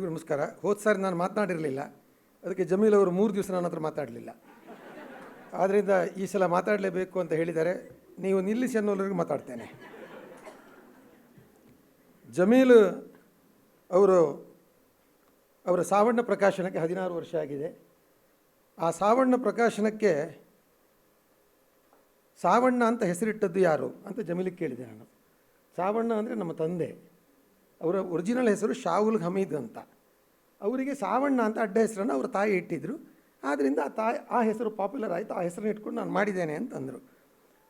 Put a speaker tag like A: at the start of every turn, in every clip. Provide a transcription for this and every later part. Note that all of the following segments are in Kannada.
A: ಎಲ್ರಿಗೂ ನಮಸ್ಕಾರ. ಹೋದ ಸಾರಿ ನಾನು ಮಾತನಾಡಿರಲಿಲ್ಲ, ಅದಕ್ಕೆ ಜಮೀಲ್ ಅವರು 3 ದಿವಸ ನನ್ನ ಹತ್ರ ಮಾತಾಡಲಿಲ್ಲ. ಆದ್ದರಿಂದ ಈ ಸಲ ಮಾತಾಡಲೇಬೇಕು ಅಂತ ಹೇಳಿದ್ದಾರೆ. ನೀವು ನಿಲ್ಲಿಸಿ ಅನ್ನೋವರೆಗೂ ಮಾತಾಡ್ತೇನೆ. ಜಮೀಲ್ ಅವರ ಸಾವಣ್ಣ ಪ್ರಕಾಶನಕ್ಕೆ 16 ವರ್ಷ ಆಗಿದೆ. ಆ ಸಾವಣ್ಣ ಪ್ರಕಾಶನಕ್ಕೆ ಸಾವಣ್ಣ ಅಂತ ಹೆಸರಿಟ್ಟದ್ದು ಯಾರು ಅಂತ ಜಮೀಲಿಗೆ ಕೇಳಿದೆ ನಾನು. ಸಾವಣ್ಣ ಅಂದರೆ ನಮ್ಮ ತಂದೆ. ಅವರ ಒರಿಜಿನಲ್ ಹೆಸರು ಶಾಹುಲ್ ಹಮೀದ್ ಅಂತ. ಅವರಿಗೆ ಸಾವಣ್ಣ ಅಂತ ಅಡ್ಡ ಹೆಸರನ್ನು ಅವರ ತಾಯಿ ಇಟ್ಟಿದ್ದರು. ಆದ್ದರಿಂದ ಆ ಹೆಸರು ಪಾಪ್ಯುಲರ್ ಆಯಿತು. ಆ ಹೆಸರನ್ನು ಇಟ್ಕೊಂಡು ನಾನು ಮಾಡಿದ್ದೇನೆ ಅಂತಂದರು.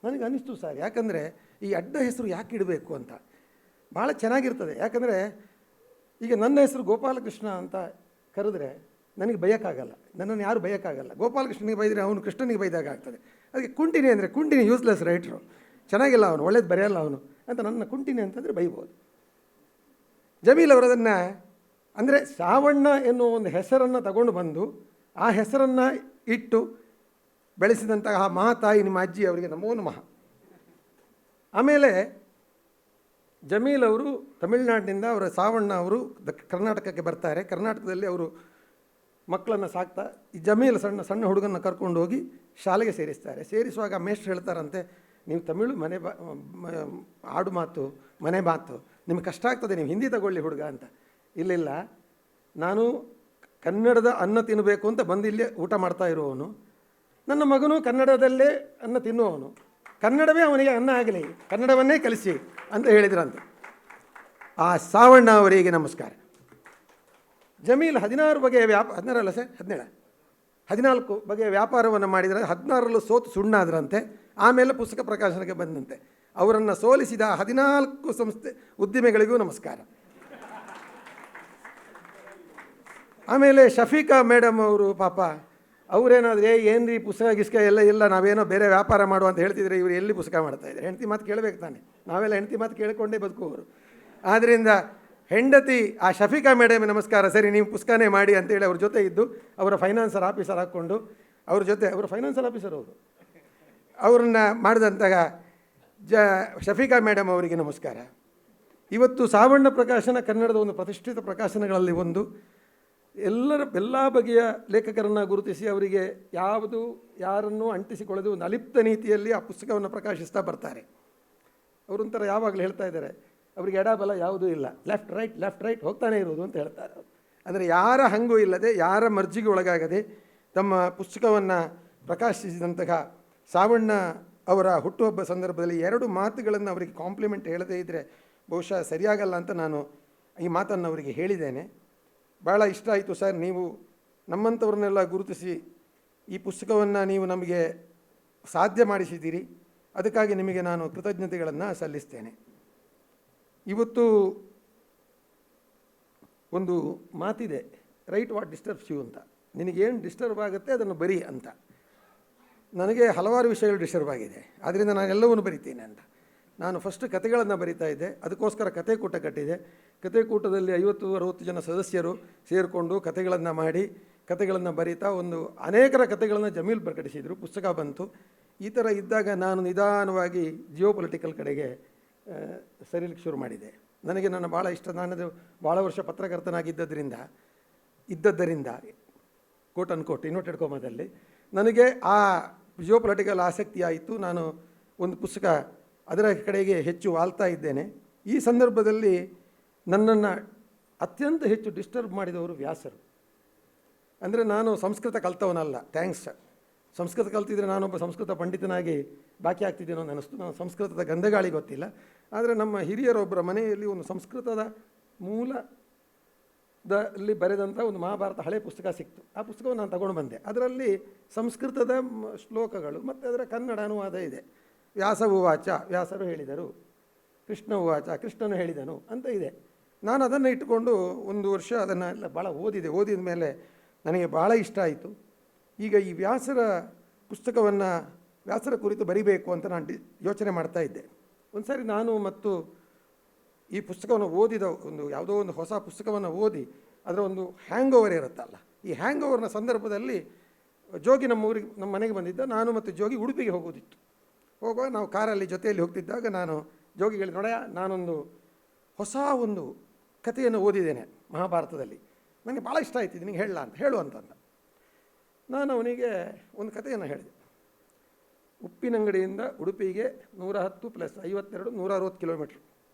A: ನನಗೆ ಅನ್ನಿಸ್ತು ಸರ್, ಯಾಕಂದರೆ ಈ ಅಡ್ಡ ಹೆಸರು ಯಾಕೆ ಇಡಬೇಕು ಅಂತ. ಭಾಳ ಚೆನ್ನಾಗಿರ್ತದೆ. ಯಾಕಂದರೆ ಈಗ ನನ್ನ ಹೆಸರು ಗೋಪಾಲಕೃಷ್ಣ ಅಂತ ಕರೆದ್ರೆ ನನಗೆ ಬೈಯೋಕ್ಕಾಗಲ್ಲ, ನನ್ನನ್ನು ಯಾರು ಬೈಯೋಕ್ಕಾಗಲ್ಲ. ಗೋಪಾಲಕೃಷ್ಣನಿಗೆ ಬೈದರೆ ಅವನು ಕೃಷ್ಣನಿಗೆ ಬೈದಾಗ ಆಗ್ತದೆ. ಅದಕ್ಕೆ ಕುಂಟಿನಿ ಅಂದರೆ ಕುಂಟಿನಿ ಯೂಸ್ಲೆಸ್ ರೈಟ್ರು, ಚೆನ್ನಾಗಿಲ್ಲ ಅವನು, ಒಳ್ಳೇದು ಬರೆಯಲ್ಲ ಅವನು ಅಂತ ನನ್ನ ಕುಂಟಿನಿ ಅಂತಂದರೆ ಬೈಬೋದು. ಜಮೀಲ್ ಅವರದನ್ನು ಅಂದರೆ ಸಾವಣ್ಣ ಎನ್ನುವ ಒಂದು ಹೆಸರನ್ನು ತಗೊಂಡು ಬಂದು ಆ ಹೆಸರನ್ನು ಇಟ್ಟು ಬೆಳೆಸಿದಂತಹ ಮಹಾತಾಯಿ ನಿಮ್ಮ ಅಜ್ಜಿ ಅವರಿಗೆ ನಮೋ ನಮಃ. ಆಮೇಲೆ ಜಮೀಲ್ ಅವರು ತಮಿಳುನಾಡಿನಿಂದ ಅವರ ಸಾವಣ್ಣ ಅವರು ಕರ್ನಾಟಕಕ್ಕೆ ಬರ್ತಾರೆ. ಕರ್ನಾಟಕದಲ್ಲಿ ಅವರು ಮಕ್ಕಳನ್ನು ಸಾಕ್ತಾ ಈ ಜಮೀಲ್ ಸಣ್ಣ ಹುಡುಗನ ಕರ್ಕೊಂಡು ಹೋಗಿ ಶಾಲೆಗೆ ಸೇರಿಸ್ತಾರೆ. ಸೇರಿಸುವಾಗ ಮೇಷ್ಟ್ರು ಹೇಳ್ತಾರಂತೆ, ನೀವು ತಮಿಳು ಆಡು ಮಾತು ಮನೆ ಮಾತು ನಿಮಗೆ ಕಷ್ಟ ಆಗ್ತದೆ, ನೀವು ಹಿಂದಿ ತಗೊಳ್ಳಿ ಹುಡುಗ ಅಂತ. ಇಲ್ಲ, ನಾನು ಕನ್ನಡದ ಅನ್ನ ತಿನ್ನಬೇಕು ಅಂತ ಬಂದು ಇಲ್ಲೇ ಊಟ ಮಾಡ್ತಾ ಇರುವವನು. ನನ್ನ ಮಗನು ಕನ್ನಡದಲ್ಲೇ ಅನ್ನ ತಿನ್ನುವವನು. ಕನ್ನಡವೇ ಅವನಿಗೆ ಅನ್ನ ಆಗಲಿ, ಕನ್ನಡವನ್ನೇ ಕಲಿಸಿ ಅಂತ ಹೇಳಿದ್ರಂತೆ. ಆ ಸಾವಣ್ಣ ಅವರಿಗೆ ನಮಸ್ಕಾರ. ಜಮೀಲ್ 16 ಬಗೆಯ 14 ಬಗೆಯ ವ್ಯಾಪಾರವನ್ನು ಮಾಡಿದರೆ 16ರಲ್ಲೂ ಸೋತು ಸುಣ್ಣಾದ್ರಂತೆ. ಆಮೇಲೆ ಪುಸ್ತಕ ಪ್ರಕಾಶನಕ್ಕೆ ಬಂದಂತೆ. ಅವರನ್ನು ಸೋಲಿಸಿದ 14 ಸಂಸ್ಥೆ ಉದ್ದಿಮೆಗಳಿಗೂ ನಮಸ್ಕಾರ. ಆಮೇಲೆ ಶಫೀಕಾ ಮೇಡಮ್ ಅವರು ಪಾಪ ಅವರೇನಾದರೆ ಏನು ರೀ ಪುಸ್ತಕ ಗಿಸ್ಕ ಎಲ್ಲ ನಾವೇನೋ ಬೇರೆ ವ್ಯಾಪಾರ ಮಾಡುವ ಅಂತ ಹೇಳ್ತಿದ್ರೆ ಇವರು ಎಲ್ಲಿ ಪುಸ್ತಕ ಮಾಡ್ತಾಯಿದ್ದಾರೆ. ಹೆಂಡತಿ ಮಾತು ಕೇಳಬೇಕು ತಾನೆ, ನಾವೆಲ್ಲ ಹೆಂಡತಿ ಮಾತು ಕೇಳಿಕೊಂಡೇ ಬದುಕುವವರು. ಆದ್ದರಿಂದ ಹೆಂಡತಿ ಆ ಶಫೀಕಾ ಮೇಡಮ್ ನಮಸ್ಕಾರ, ಸರಿ ನೀವು ಪುಸ್ತಕನೇ ಮಾಡಿ ಅಂತೇಳಿ ಅವ್ರ ಜೊತೆ ಇದ್ದು ಅವರ ಫೈನಾನ್ಸರ್ ಆಫೀಸರ್ ಹಾಕ್ಕೊಂಡು ಅವ್ರ ಜೊತೆ ಅವರ ಫೈನಾನ್ಸರ್ ಆಫೀಸರ್ ಅವರನ್ನ ಮಾಡಿದಂತಹ ಶಫೀಕಾ ಮೇಡಮ್ ಅವರಿಗೆ ನಮಸ್ಕಾರ. ಇವತ್ತು ಸಾವಣ್ಣ ಪ್ರಕಾಶನ ಕನ್ನಡದ ಒಂದು ಪ್ರತಿಷ್ಠಿತ ಪ್ರಕಾಶನಗಳಲ್ಲಿ ಒಂದು. ಎಲ್ಲ ಬಗೆಯ ಲೇಖಕರನ್ನು ಗುರುತಿಸಿ ಅವರಿಗೆ ಯಾರನ್ನೂ ಅಂಟಿಸಿಕೊಳ್ಳದೆ ಒಂದು ಅಲಿಪ್ತ ನೀತಿಯಲ್ಲಿ ಆ ಪುಸ್ತಕವನ್ನು ಪ್ರಕಾಶಿಸ್ತಾ ಬರ್ತಾರೆ. ಅವರೊಂಥರ ಯಾವಾಗಲೂ ಹೇಳ್ತಾ ಇದ್ದಾರೆ, ಅವರಿಗೆ ಎಡಬಲ ಯಾವುದೂ ಇಲ್ಲ, ಲೆಫ್ಟ್ ರೈಟ್ ಹೋಗ್ತಾನೆ ಇರೋದು ಅಂತ ಹೇಳ್ತಾರೆ. ಅಂದರೆ ಯಾರ ಹಂಗೂ ಇಲ್ಲದೆ ಯಾರ ಮರ್ಜಿಗೆ ಒಳಗಾಗದೆ ತಮ್ಮ ಪುಸ್ತಕವನ್ನು ಪ್ರಕಾಶಿಸಿದಂತಹ ಸಾವಣ್ಣ ಅವರ ಹುಟ್ಟುಹಬ್ಬ ಸಂದರ್ಭದಲ್ಲಿ 2 ಮಾತುಗಳನ್ನು ಅವರಿಗೆ ಕಾಂಪ್ಲಿಮೆಂಟ್ ಹೇಳದೇ ಇದ್ದರೆ ಬಹುಶಃ ಸರಿಯಾಗಲ್ಲ ಅಂತ ನಾನು ಈ ಮಾತನ್ನು ಅವರಿಗೆ ಹೇಳಿದ್ದೇನೆ. ಭಾಳ ಇಷ್ಟ ಆಯಿತು ಸರ್, ನೀವು ನಮ್ಮಂಥವ್ರನ್ನೆಲ್ಲ ಗುರುತಿಸಿ ಈ ಪುಸ್ತಕವನ್ನು ನೀವು ನಮಗೆ ಸಾಧ್ಯ ಮಾಡಿಸಿದ್ದೀರಿ, ಅದಕ್ಕಾಗಿ ನಿಮಗೆ ನಾನು ಕೃತಜ್ಞತೆಗಳನ್ನು ಸಲ್ಲಿಸ್ತೇನೆ. ಇವತ್ತು ಒಂದು ಮಾತಿದೆ, ರೈಟ್ ವಾಟ್ ಡಿಸ್ಟರ್ಬ್ಸ್ ಯು ಅಂತ. ನಿನಗೇನು ಡಿಸ್ಟರ್ಬ್ ಆಗುತ್ತೆ ಅದನ್ನು ಬರಿ ಅಂತ. ನನಗೆ ಹಲವಾರು ವಿಷಯಗಳು ಡಿಸ್ಟರ್ಬ್ ಆಗಿದೆ, ಆದ್ದರಿಂದ ನಾನು ಎಲ್ಲವನ್ನೂ ಬರಿತೀನಿ ಅಂತ. ನಾನು ಫಸ್ಟ್ ಕತೆಗಳನ್ನು ಬರಿತಾ ಇದ್ದೆ, ಅದಕ್ಕೋಸ್ಕರ ಕತೆಕೂಟ ಕಟ್ಟಿದೆ. ಕತೆಕೂಟದಲ್ಲಿ 50-60 ಜನ ಸದಸ್ಯರು ಸೇರಿಕೊಂಡು ಕತೆಗಳನ್ನು ಮಾಡಿ ಕತೆಗಳನ್ನು ಬರೀತಾ ಅನೇಕರ ಕತೆಗಳನ್ನು ಜಮೀಲ್ ಪ್ರಕಟಿಸಿದರು, ಪುಸ್ತಕ ಬಂತು. ಈ ಥರ ಇದ್ದಾಗ ನಾನು ನಿಧಾನವಾಗಿ ಜಿಯೋಪೊಲಿಟಿಕಲ್ ಕಡೆಗೆ ಸರಿಲಿಕ್ಕೆ ಶುರು ಮಾಡಿದೆ. ನನಗೆ ಭಾಳ ಇಷ್ಟ, ನಾನದು ಭಾಳ ವರ್ಷ ಪತ್ರಕರ್ತನಾಗಿದ್ದರಿಂದ ಕೋಟ್ ಅನ್ಕೋಟ್ ಇನ್ವರ್ಟೆಡ್ ಕೋಮದಲ್ಲಿ ನನಗೆ ಆ ಜಿಯೋಪೊಲಿಟಿಕಲ್ ಆಸಕ್ತಿ ಆಯಿತು. ನಾನು ಒಂದು ಪುಸ್ತಕ ಅದರ ಕಡೆಗೆ ಹೆಚ್ಚು ವಾಲ್ತಾ ಇದ್ದೇನೆ. ಈ ಸಂದರ್ಭದಲ್ಲಿ ನನ್ನನ್ನು ಅತ್ಯಂತ ಹೆಚ್ಚು ಡಿಸ್ಟರ್ಬ್ ಮಾಡಿದವರು ವ್ಯಾಸರು. ಅಂದರೆ ನಾನು ಸಂಸ್ಕೃತ ಕಲ್ತವನಲ್ಲ, ಥ್ಯಾಂಕ್ಸ್. ಸಂಸ್ಕೃತ ಕಲ್ತಿದ್ರೆ ನಾನೊಬ್ಬ ಸಂಸ್ಕೃತ ಪಂಡಿತನಾಗಿ ಬಾಕಿ ಆಗ್ತಿದ್ದೇನೋ ಅಂತ ಅನ್ನಿಸ್ತು. ನಾನು ಸಂಸ್ಕೃತದ ಗಂಧಗಾಳಿ ಗೊತ್ತಿಲ್ಲ. ಆದರೆ ನಮ್ಮ ಹಿರಿಯರೊಬ್ಬರ ಮನೆಯಲ್ಲಿ ಒಂದು ಸಂಸ್ಕೃತದ ಮೂಲದಲ್ಲಿ ಬರೆದಂಥ ಒಂದು ಮಹಾಭಾರತ ಹಳೆ ಪುಸ್ತಕ ಸಿಕ್ತು. ಆ ಪುಸ್ತಕವನ್ನು ನಾನು ತಗೊಂಡು ಬಂದೆ. ಅದರಲ್ಲಿ ಸಂಸ್ಕೃತದ ಶ್ಲೋಕಗಳು ಮತ್ತು ಅದರ ಕನ್ನಡ ಅನುವಾದ ಇದೆ. ವ್ಯಾಸ ಉವಾಚ, ವ್ಯಾಸರು ಹೇಳಿದರು, ಕೃಷ್ಣ ಉವಾಚ, ಕೃಷ್ಣನು ಹೇಳಿದನು ಅಂತ ಇದೆ. ನಾನು ಅದನ್ನು ಇಟ್ಟುಕೊಂಡು 1 ವರ್ಷ ಅದನ್ನು ಎಲ್ಲ ಭಾಳ ಓದಿದ ಮೇಲೆ ನನಗೆ ಭಾಳ ಇಷ್ಟ ಆಯಿತು. ಈಗ ಈ ವ್ಯಾಸರ ಪುಸ್ತಕವನ್ನು ವ್ಯಾಸರ ಕುರಿತು ಬರಿಬೇಕು ಅಂತ ನಾನು ಯೋಚನೆ ಮಾಡ್ತಾ ಇದ್ದೆ. ಒಂದು ಸಾರಿ ನಾನು ಮತ್ತು ಈ ಪುಸ್ತಕವನ್ನು ಓದಿದ ಯಾವುದೋ ಒಂದು ಹೊಸ ಪುಸ್ತಕವನ್ನು ಓದಿ ಅದರ ಒಂದು ಹ್ಯಾಂಗ್ ಓವರ್ ಇರುತ್ತಲ್ಲ, ಈ ಹ್ಯಾಂಗ್ ಓವರ್ನ ಸಂದರ್ಭದಲ್ಲಿ ಜೋಗಿ ನಮ್ಮ ಮನೆಗೆ ಬಂದಿದ್ದ. ನಾನು ಮತ್ತು ಜೋಗಿ ಉಡುಪಿಗೆ ಹೋಗೋದಿತ್ತು. ಹೋಗುವಾಗ ನಾವು ಕಾರಲ್ಲಿ ಜೊತೆಯಲ್ಲಿ ಹೋಗ್ತಿದ್ದಾಗ ನಾನು ಜೋಗಿಗಳಿಗೆ, ನೋಡ ನಾನೊಂದು ಹೊಸ ಕಥೆಯನ್ನು ಓದಿದ್ದೇನೆ ಮಹಾಭಾರತದಲ್ಲಿ, ನನಗೆ ಭಾಳ ಇಷ್ಟ ಆಯ್ತು, ನಿನಗೆ ಹೇಳಲ್ಲ ಅಂತ ಹೇಳು ಅಂತಂದ. ನಾನು ಅವನಿಗೆ ಒಂದು ಕಥೆಯನ್ನು ಹೇಳಿದೆ. ಉಪ್ಪಿನಂಗಡಿಯಿಂದ ಉಡುಪಿಗೆ 110 + 52 160 ಕಿಲೋಮೀಟ್ರ್,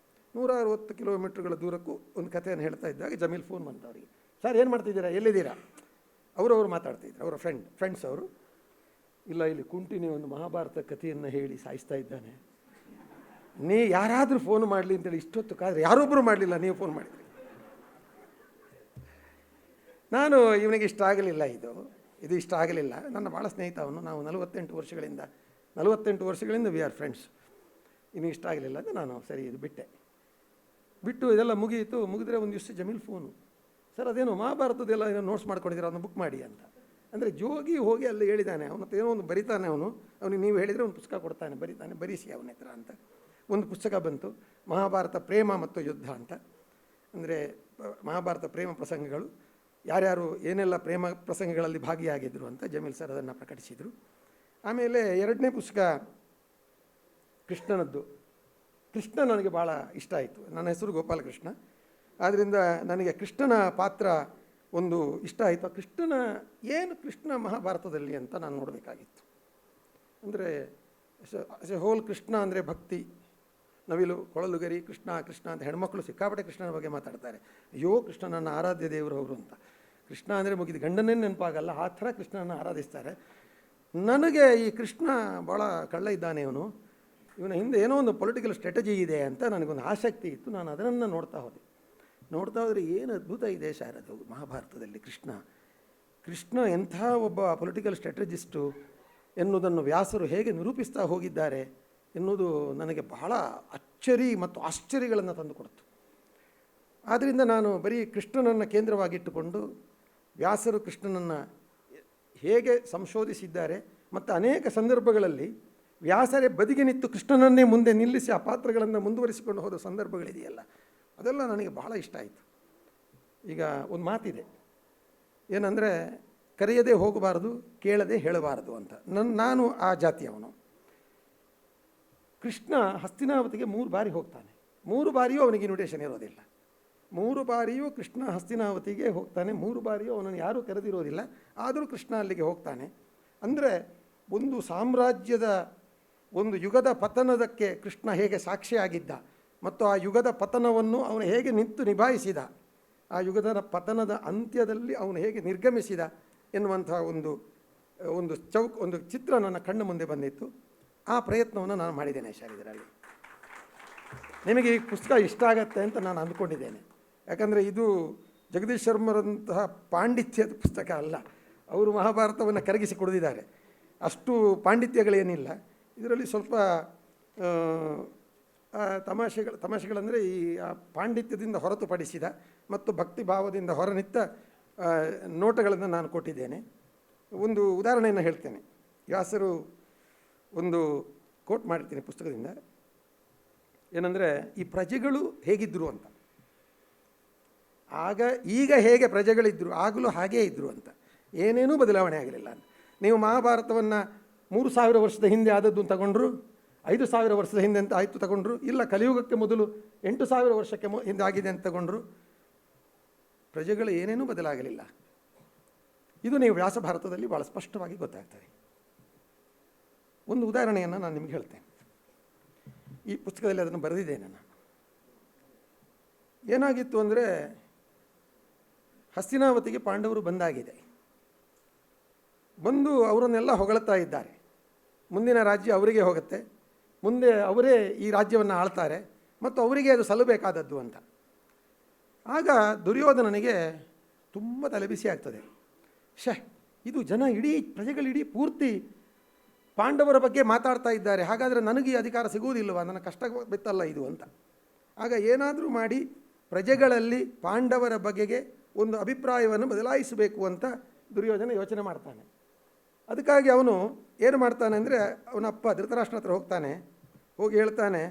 A: 160 ಕಿಲೋಮೀಟ್ರ್ಗಳ ದೂರಕ್ಕೂ ಒಂದು ಕಥೆಯನ್ನು ಹೇಳ್ತಾ ಇದ್ದಾಗ ಜಮೀಲ್ ಫೋನ್ ಬಂತು ಅವರಿಗೆ. ಸರ್ ಏನು ಮಾಡ್ತಿದ್ದೀರಾ, ಎಲ್ಲಿದ್ದೀರಾ? ಅವರು ಮಾತಾಡ್ತಿದ್ರು, ಅವರ ಫ್ರೆಂಡ್ಸ್ ಅವರು. ಇಲ್ಲ, ಇಲ್ಲಿ ಕುಂಟಿನಿ ಒಂದು ಮಹಾಭಾರತ ಕಥೆಯನ್ನು ಹೇಳಿ ಸಾಯಿಸ್ತಾ ಇದ್ದಾನೆ, ನೀ ಯಾರಾದರೂ ಫೋನ್ ಮಾಡಲಿ ಅಂತೇಳಿ ಇಷ್ಟೊತ್ತು ಕಾದ್ರೆ ಯಾರೊಬ್ಬರು ಮಾಡಲಿಲ್ಲ, ನೀವು ಫೋನ್ ಮಾಡಿದ್ರಿ. ನಾನು ಇವನಿಗೆ ಇಷ್ಟ ಆಗಲಿಲ್ಲ, ಇದು ಇಷ್ಟ ಆಗಲಿಲ್ಲ. ನನ್ನ ಭಾಳ ಸ್ನೇಹಿತ ಅವನು, ನಾವು 48 ವರ್ಷಗಳಿಂದ ವಿ ಆರ್ ಫ್ರೆಂಡ್ಸ್. ಇವನಿಗೆ ಇಷ್ಟ ಆಗಲಿಲ್ಲ ಅಂತ ನಾನು ಸರಿ ಇದು ಬಿಟ್ಟು ಇದೆಲ್ಲ ಮುಗಿದ್ರೆ ಒಂದು ದಿವಸ ಜಮೀಲ್ ಫೋನು, ಸರ್ ಅದೇನೋ ಮಹಾಭಾರತದೆಲ್ಲ ಏನೋ ನೋಟ್ಸ್ ಮಾಡ್ಕೊಂಡಿದ್ದೀರ, ಅದನ್ನು ಬುಕ್ ಮಾಡಿ ಅಂತ. ಅಂದರೆ ಜೋಗಿ ಹೋಗಿ ಅಲ್ಲಿ ಹೇಳಿದ್ದಾನೆ, ಅವನತ್ರ ಏನೋ ಒಂದು ಬರಿತಾನೆ ಅವನಿಗೆ ನೀವು ಹೇಳಿದರೆ ಒಂದು ಪುಸ್ತಕ ಕೊಡ್ತಾನೆ, ಬರೀಸಿ ಅವನ ಹತ್ರ ಅಂತ. ಒಂದು ಪುಸ್ತಕ ಬಂತು, ಮಹಾಭಾರತ ಪ್ರೇಮ ಮತ್ತು ಯುದ್ಧ ಅಂತ. ಅಂದರೆ ಮಹಾಭಾರತ ಪ್ರೇಮ ಪ್ರಸಂಗಗಳು, ಯಾರ್ಯಾರು ಏನೆಲ್ಲ ಪ್ರೇಮ ಪ್ರಸಂಗಗಳಲ್ಲಿ ಭಾಗಿಯಾಗಿದ್ದರು ಅಂತ ಜಮೀಲ್ ಸರ್ ಅದನ್ನು ಪ್ರಕಟಿಸಿದರು. ಆಮೇಲೆ 2ನೇ ಪುಸ್ತಕ ಕೃಷ್ಣನದ್ದು. ಕೃಷ್ಣ ನನಗೆ ಭಾಳ ಇಷ್ಟ ಆಯಿತು. ನನ್ನ ಹೆಸರು ಗೋಪಾಲಕೃಷ್ಣ, ಆದ್ದರಿಂದ ನನಗೆ ಕೃಷ್ಣನ ಪಾತ್ರ ಒಂದು ಇಷ್ಟ ಆಯಿತು. ಕೃಷ್ಣ ಮಹಾಭಾರತದಲ್ಲಿ ಅಂತ ನಾನು ನೋಡಬೇಕಾಗಿತ್ತು. ಅಂದರೆ ಹೋಲ್ ಕೃಷ್ಣ ಅಂದರೆ ಭಕ್ತಿ, ನವಿಲು, ಕೊಳಲುಗರಿ, ಕೃಷ್ಣ ಅಂತ ಹೆಣ್ಮಕ್ಳು ಸಿಕ್ಕಾಪಟ್ಟೆ ಕೃಷ್ಣನ ಬಗ್ಗೆ ಮಾತಾಡ್ತಾರೆ. ಅಯ್ಯೋ ಕೃಷ್ಣ ನನ್ನ ಆರಾಧ್ಯ ದೇವರು ಅವರು ಅಂತ. ಕೃಷ್ಣ ಅಂದರೆ ಮುಗಿದು ಗಂಡನೇ ನೆನಪಾಗಲ್ಲ, ಆ ಥರ ಕೃಷ್ಣನ ಆರಾಧಿಸ್ತಾರೆ. ನನಗೆ ಈ ಕೃಷ್ಣ ಭಾಳ ಕಳ್ಳ ಇದ್ದಾನೆ, ಇವನ ಹಿಂದೆ ಏನೋ ಒಂದು ಪೊಲಿಟಿಕಲ್ ಸ್ಟ್ರಾಟಜಿ ಇದೆ ಅಂತ ನನಗೊಂದು ಆಸಕ್ತಿ ಇತ್ತು. ನಾನು ಅದನ್ನು ನೋಡ್ತಾ ಹೋದರೆ ಏನು ಅದ್ಭುತ ಇದೆ ಸರ್ ಅದು ಮಹಾಭಾರತದಲ್ಲಿ. ಕೃಷ್ಣ ಎಂಥ ಒಬ್ಬ ಪೊಲಿಟಿಕಲ್ ಸ್ಟ್ರಾಟಜಿಸ್ಟು ಎನ್ನುವುದನ್ನು ವ್ಯಾಸರು ಹೇಗೆ ನಿರೂಪಿಸ್ತಾ ಹೋಗಿದ್ದಾರೆ ಎನ್ನುವುದು ನನಗೆ ಬಹಳ ಅಚ್ಚರಿ ಮತ್ತು ಆಶ್ಚರ್ಯಗಳನ್ನು ತಂದುಕೊಡ್ತು. ಆದ್ದರಿಂದ ನಾನು ಬರೀ ಕೃಷ್ಣನನ್ನು ಕೇಂದ್ರವಾಗಿಟ್ಟುಕೊಂಡು ವ್ಯಾಸರು ಕೃಷ್ಣನನ್ನು ಹೇಗೆ ಸಂಶೋಧಿಸಿದ್ದಾರೆ ಮತ್ತು ಅನೇಕ ಸಂದರ್ಭಗಳಲ್ಲಿ ವ್ಯಾಸರೇ ಬದಿಗೆ ನಿಂತು ಕೃಷ್ಣನನ್ನೇ ಮುಂದೆ ನಿಲ್ಲಿಸಿ ಆ ಪಾತ್ರಗಳನ್ನು ಮುಂದುವರಿಸಿಕೊಂಡು ಹೋದ ಸಂದರ್ಭಗಳಿದೆಯಲ್ಲ, ಅದೆಲ್ಲ ನನಗೆ ಬಹಳ ಇಷ್ಟ ಆಯಿತು. ಈಗ ಒಂದು ಮಾತಿದೆ, ಏನಂದರೆ ಕರೆಯದೇ ಹೋಗಬಾರದು, ಕೇಳದೆ ಹೇಳಬಾರದು ಅಂತ. ನಾನು ಆ ಜಾತಿಯವನು. ಕೃಷ್ಣ ಹಸ್ತಿನಾವತಿಗೆ 3 ಬಾರಿ ಹೋಗ್ತಾನೆ. 3 ಬಾರಿಯೂ ಅವನಿಗೆ ಇನ್ವಿಟೇಷನ್ ಇರೋದಿಲ್ಲ. 3 ಬಾರಿಯೂ ಕೃಷ್ಣ ಹಸ್ತಿನಾವತಿಗೆ ಹೋಗ್ತಾನೆ. 3 ಬಾರಿಯೂ ಅವನನ್ನು ಯಾರೂ ಕರೆದಿರೋದಿಲ್ಲ, ಆದರೂ ಕೃಷ್ಣ ಅಲ್ಲಿಗೆ ಹೋಗ್ತಾನೆ. ಅಂದರೆ ಒಂದು ಸಾಮ್ರಾಜ್ಯದ ಒಂದು ಯುಗದ ಪತನದಕ್ಕೆ ಕೃಷ್ಣ ಹೇಗೆ ಸಾಕ್ಷಿಯಾಗಿದ್ದ ಮತ್ತು ಆ ಯುಗದ ಪತನವನ್ನು ಅವನು ಹೇಗೆ ನಿಂತು ನಿಭಾಯಿಸಿದ, ಆ ಯುಗದ ಪತನದ ಅಂತ್ಯದಲ್ಲಿ ಅವನು ಹೇಗೆ ನಿರ್ಗಮಿಸಿದ ಎನ್ನುವಂಥ ಒಂದು ಚಿತ್ರ ನನ್ನ ಕಣ್ಣು ಮುಂದೆ ಬಂದಿತ್ತು. ಆ ಪ್ರಯತ್ನವನ್ನು ನಾನು ಮಾಡಿದ್ದೇನೆ ಸರ್. ಇದರಲ್ಲಿ ನಿಮಗೆ ಈ ಪುಸ್ತಕ ಇಷ್ಟ ಆಗತ್ತೆ ಅಂತ ನಾನು ಅಂದ್ಕೊಂಡಿದ್ದೇನೆ. ಯಾಕಂದರೆ ಇದು ಜಗದೀಶ್ ಶರ್ಮರಂತಹ ಪಾಂಡಿತ್ಯದ ಪುಸ್ತಕ ಅಲ್ಲ. ಅವರು ಮಹಾಭಾರತವನ್ನು ಕರಗಿಸಿ ಕೊಡಿದ್ದಾರೆ, ಅಷ್ಟು ಪಾಂಡಿತ್ಯಗಳೇನಿಲ್ಲ ಇದರಲ್ಲಿ. ಸ್ವಲ್ಪ ತಮಾಷೆಗಳಂದರೆ ಈ ಪಾಂಡಿತ್ಯದಿಂದ ಹೊರತುಪಡಿಸಿದ ಮತ್ತು ಭಕ್ತಿ ಭಾವದಿಂದ ಹೊರನಿತ್ತ ನೋಟಗಳನ್ನು ನಾನು ಕೊಟ್ಟಿದ್ದೇನೆ. ಒಂದು ಉದಾಹರಣೆಯನ್ನು ಹೇಳ್ತೇನೆ. ವ್ಯಾಸರು ಒಂದು ಕೋಟ್ ಮಾಡಿರ್ತೀನಿ ಪುಸ್ತಕದಿಂದ, ಏನಂದರೆ ಈ ಪ್ರಜೆಗಳು ಹೇಗಿದ್ದರು ಅಂತ. ಈಗ ಹೇಗೆ ಪ್ರಜೆಗಳಿದ್ದರು ಆಗಲೂ ಹಾಗೇ ಇದ್ದರು ಅಂತ, ಏನೇನೂ ಬದಲಾವಣೆ ಆಗಲಿಲ್ಲ ಅಂತ. ನೀವು ಮಹಾಭಾರತವನ್ನು 3000 ವರ್ಷದ ಹಿಂದೆ ಆದದ್ದು ತಗೊಂಡ್ರು, 5000 ವರ್ಷದ ಹಿಂದೆ ಅಂತ ಆಯಿತು ತಗೊಂಡ್ರು, ಇಲ್ಲ ಕಲಿಯುಗಕ್ಕೆ ಮೊದಲು 8000 ವರ್ಷಕ್ಕೆ ಹಿಂದೆ ಆಗಿದೆ ಅಂತ ತಗೊಂಡ್ರು, ಪ್ರಜೆಗಳು ಏನೇನೂ ಬದಲಾಗಲಿಲ್ಲ. ಇದು ನೀವು ವ್ಯಾಸ ಭಾರತದಲ್ಲಿ ಭಾಳ ಸ್ಪಷ್ಟವಾಗಿ ಗೊತ್ತಾಗ್ತದೆ. ಒಂದು ಉದಾಹರಣೆಯನ್ನು ನಾನು ನಿಮಗೆ ಹೇಳ್ತೇನೆ. ಈ ಪುಸ್ತಕದಲ್ಲಿ ಅದನ್ನು ಬರೆದಿದ್ದೇನೆ ನಾನು. ಏನಾಗಿತ್ತು ಅಂದರೆ, ಹಸ್ತಿನಾವತಿಗೆ ಪಾಂಡವರು ಬಂದಾಗಿದೆ, ಬಂದು ಅವರನ್ನೆಲ್ಲ ಹೊಗಳ್ತಾ ಇದ್ದಾರೆ. ಮುಂದಿನ ರಾಜ್ಯ ಅವರಿಗೆ ಹೋಗುತ್ತೆ, ಮುಂದೆ ಅವರೇ ಈ ರಾಜ್ಯವನ್ನು ಆಳ್ತಾರೆ ಮತ್ತು ಅವರಿಗೆ ಅದು ಸಲ್ಲಬೇಕಾದದ್ದು ಅಂತ. ಆಗ ದುರ್ಯೋಧನನಿಗೆ ತುಂಬ ತಲೆಬಿಸಿ ಆಗ್ತದೆ. ಇದು ಜನ ಪ್ರಜೆಗಳು ಪೂರ್ತಿ ಪಾಂಡವರ ಬಗ್ಗೆ ಮಾತಾಡ್ತಾ ಇದ್ದಾರೆ, ಹಾಗಾದರೆ ನನಗೆ ಅಧಿಕಾರ ಸಿಗುವುದಿಲ್ಲವಾ, ನನ್ನ ಕಷ್ಟ ಬಿತ್ತಲ್ಲ ಇದು ಅಂತ. ಆಗ ಏನಾದರೂ ಮಾಡಿ ಪ್ರಜೆಗಳಲ್ಲಿ ಪಾಂಡವರ ಬಗೆಗೆ ಒಂದು ಅಭಿಪ್ರಾಯವನ್ನು ಬದಲಾಯಿಸಬೇಕು ಅಂತ ದುರ್ಯೋಧನ ಯೋಚನೆ ಮಾಡ್ತಾನೆ. ಅದಕ್ಕಾಗಿ ಅವನು ಏನು ಮಾಡ್ತಾನೆ ಅಂದರೆ, ಅವನಪ್ಪ ಧೃತರಾಷ್ಟ್ರನ ಹತ್ರ ಹೋಗಿ ಹೇಳ್ತಾನೆ,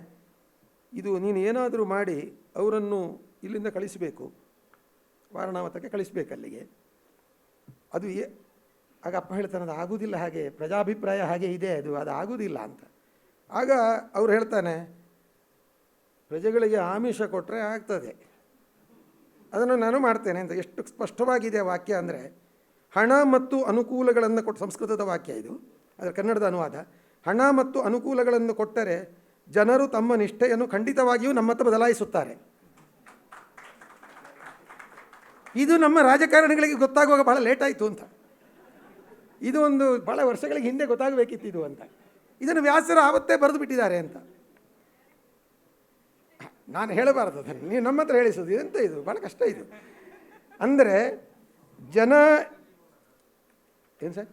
A: ಇದು ನೀನು ಏನಾದರೂ ಮಾಡಿ ಅವರನ್ನು ಇಲ್ಲಿಂದ ಕಳಿಸಬೇಕು, ವಾರಣಾವತಕ್ಕೆ ಕಳಿಸಬೇಕು ಅಲ್ಲಿಗೆ. ಆಗ ಅಪ್ಪ ಹೇಳ್ತಾನೆ, ಅದು ಆಗೋದಿಲ್ಲ, ಹಾಗೆ ಪ್ರಜಾಭಿಪ್ರಾಯ ಹಾಗೆ ಇದೆ, ಅದು ಆಗೋದಿಲ್ಲ ಅಂತ. ಆಗ ಅವ್ರು ಹೇಳ್ತಾನೆ, ಪ್ರಜೆಗಳಿಗೆ ಆಮಿಷ ಕೊಟ್ಟರೆ ಆಗ್ತದೆ, ಅದನ್ನು ನಾನು ಮಾಡ್ತೇನೆ ಅಂತ. ಎಷ್ಟು ಸ್ಪಷ್ಟವಾಗಿದೆ ವಾಕ್ಯ ಅಂದರೆ, ಹಣ ಮತ್ತು ಅನುಕೂಲಗಳನ್ನು ಕೊಟ್ಟು, ಸಂಸ್ಕೃತದ ವಾಕ್ಯ ಇದು, ಅದರ ಕನ್ನಡದ ಅನುವಾದ. ಹಣ ಮತ್ತು ಅನುಕೂಲಗಳನ್ನು ಕೊಟ್ಟರೆ ಜನರು ತಮ್ಮ ನಿಷ್ಠೆಯನ್ನು ಖಂಡಿತವಾಗಿಯೂ ನಮ್ಮತ್ತ ಬದಲಾಯಿಸುತ್ತಾರೆ. ಇದು ನಮ್ಮ ರಾಜಕಾರಣಿಗಳಿಗೆ ಗೊತ್ತಾಗುವಾಗ ಭಾಳ ಲೇಟ್ ಆಯಿತು ಅಂತ. ಇದು ಒಂದು ಭಾಳ ವರ್ಷಗಳಿಗೆ ಹಿಂದೆ ಗೊತ್ತಾಗಬೇಕಿತ್ತು ಇದು ಅಂತ. ಇದನ್ನು ವ್ಯಾಸರು ಆವತ್ತೇ ಬರೆದು ಬಿಟ್ಟಿದ್ದಾರೆ ಅಂತ. ನಾನು ಹೇಳಬಾರದು ಅದನ್ನು, ನೀವು ನಮ್ಮ ಹತ್ರ ಹೇಳಿಸೋದು ಎಂತ ಇದು, ಭಾಳ ಕಷ್ಟ ಇದು. ಅಂದರೆ ಜನ ಏನು ಸರ್,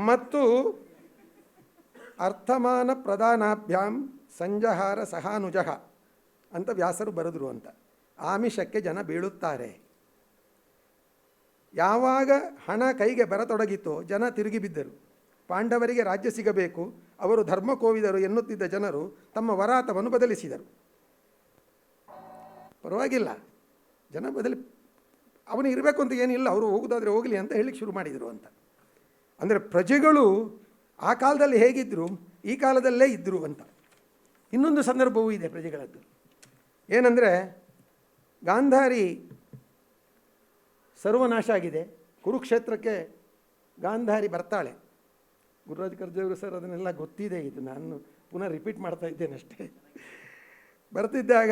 A: ಮತ್ತು ಅರ್ಥಮಾನ ಪ್ರಧಾನಾಭ್ಯಾಂ ಸಂಜಹಾರ ಸಹಾನುಜಃ ಅಂತ ವ್ಯಾಸರು ಬರೆದರು ಅಂತ. ಆಮಿಷಕ್ಕೆ ಜನ ಬೀಳುತ್ತಾರೆ. ಯಾವಾಗ ಹಣ ಕೈಗೆ ಬರತೊಡಗಿತೋ ಜನ ತಿರುಗಿ ಬಿದ್ದರು. ಪಾಂಡವರಿಗೆ ರಾಜ್ಯ ಸಿಗಬೇಕು, ಅವರು ಧರ್ಮ ಕೋವಿದರು ಎನ್ನುತ್ತಿದ್ದ ಜನರು ತಮ್ಮ ವರಾತವನ್ನು ಬದಲಿಸಿದರು. ಪರವಾಗಿಲ್ಲ, ಜನ ಅವನು ಇರಬೇಕು ಅಂತ ಏನಿಲ್ಲ, ಅವರು ಹೋಗೋದಾದರೆ ಹೋಗಲಿ ಅಂತ ಹೇಳಿಕ್ಕೆ ಶುರು ಮಾಡಿದರು ಅಂತ. ಅಂದರೆ ಪ್ರಜೆಗಳು ಆ ಕಾಲದಲ್ಲಿ ಹೇಗಿದ್ದರು ಈ ಕಾಲದಲ್ಲೇ ಇದ್ದರು ಅಂತ. ಇನ್ನೊಂದು ಸಂದರ್ಭವೂ ಇದೆ ಪ್ರಜೆಗಳದ್ದು. ಏನಂದರೆ, ಗಾಂಧಾರಿ ಸರ್ವನಾಶ ಆಗಿದೆ. ಕುರುಕ್ಷೇತ್ರಕ್ಕೆ ಗಾಂಧಾರಿ ಬರ್ತಾಳೆ. ಗುರುರಾಜ್ ಕರ್ಜೆಯವರು ಸರ್ ಅದನ್ನೆಲ್ಲ ಗೊತ್ತಿದೆ, ಇದು ನಾನು ಪುನಃ ರಿಪೀಟ್ ಮಾಡ್ತಾ ಇದ್ದೇನೆ ಅಷ್ಟೇ. ಬರ್ತಿದ್ದಾಗ